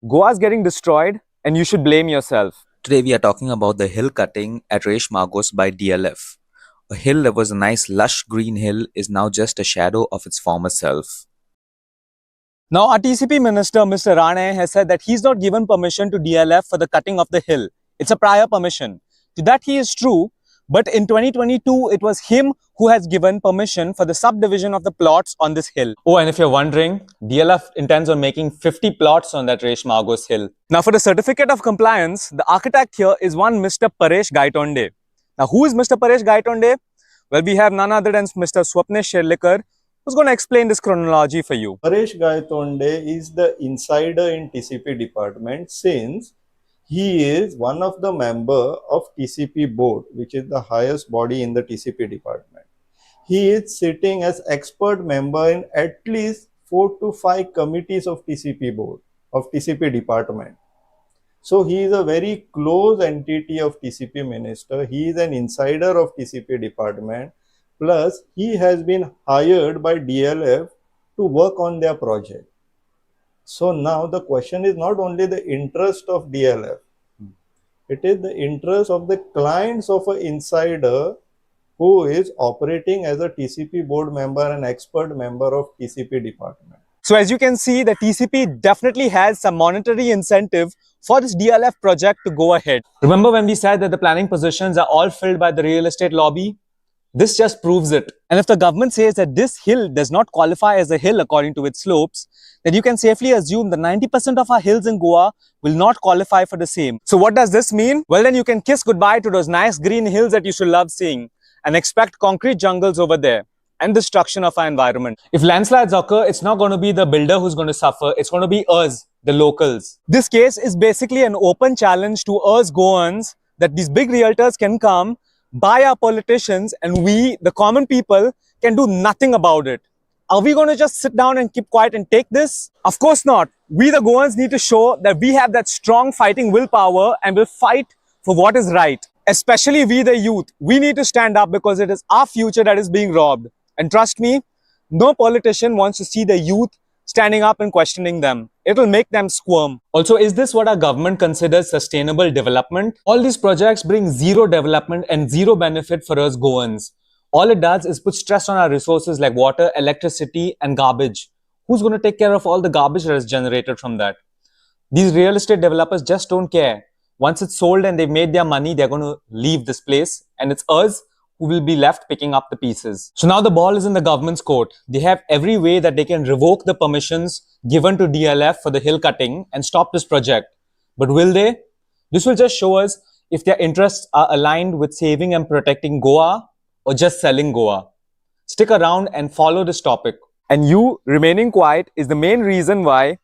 Goa's getting destroyed and you should blame yourself. Today we are talking about the hill cutting at Reis Magos by DLF. A hill that was a nice lush green hill is now just a shadow of its former self. Now our TCP minister Mr. Rane has said that he's not given permission to DLF for the cutting of the hill. It's a prior permission. To that he is true, but in 2022 it was him who has given permission for the subdivision of the plots on this hill. Oh, and if you're wondering, DLF intends on making 50 plots on that Reis Magos hill. Now for the certificate of compliance, the architect here is one Mr. Paresh Gaitonde. Now who is Mr. Paresh Gaitonde? Well, we have none other than Mr. Swapnesh Sherlikar, who's going to explain this chronology for you. Paresh Gaitonde is the insider in TCP department since he is one of the member of TCP board, which is the highest body in the TCP department. He is sitting as expert member in at least 4 to 5 committees of TCP board, of TCP department. So he is a very close entity of TCP minister. He is an insider of TCP department. Plus, he has been hired by DLF to work on their project. So now the question is not only the interest of DLF, it is the interest of the clients of an insider who is operating as a TCP board member and expert member of TCP department. So as you can see, the TCP definitely has some monetary incentive for this DLF project to go ahead. Remember when we said that the planning positions are all filled by the real estate lobby? This just proves it. And if the government says that this hill does not qualify as a hill according to its slopes, then you can safely assume that 90% of our hills in Goa will not qualify for the same. So what does this mean? Well, then you can kiss goodbye to those nice green hills that you should love seeing and expect concrete jungles over there and destruction of our environment. If landslides occur, it's not going to be the builder who's going to suffer. It's going to be us, the locals. This case is basically an open challenge to us Goans that these big realtors can come, buy our politicians, and we, the common people, can do nothing about it. Are we going to just sit down and keep quiet and take this? Of course not. We, the Goans, need to show that we have that strong fighting willpower and will fight for what is right. Especially we, the youth. We need to stand up because it is our future that is being robbed. And trust me, no politician wants to see the youth standing up and questioning them. It will make them squirm. Also, is this what our government considers sustainable development? All these projects bring zero development and zero benefit for us Goans. All it does is put stress on our resources like water, electricity, and garbage. Who's going to take care of all the garbage that is generated from that? These real estate developers just don't care. Once it's sold and they've made their money, they're going to leave this place. And it's us who will be left picking up the pieces. So now the ball is in the government's court. They have every way that they can revoke the permissions given to DLF for the hill cutting and stop this project. But will they? This will just show us if their interests are aligned with saving and protecting Goa or just selling Goa. Stick around and follow this topic. And you remaining quiet is the main reason why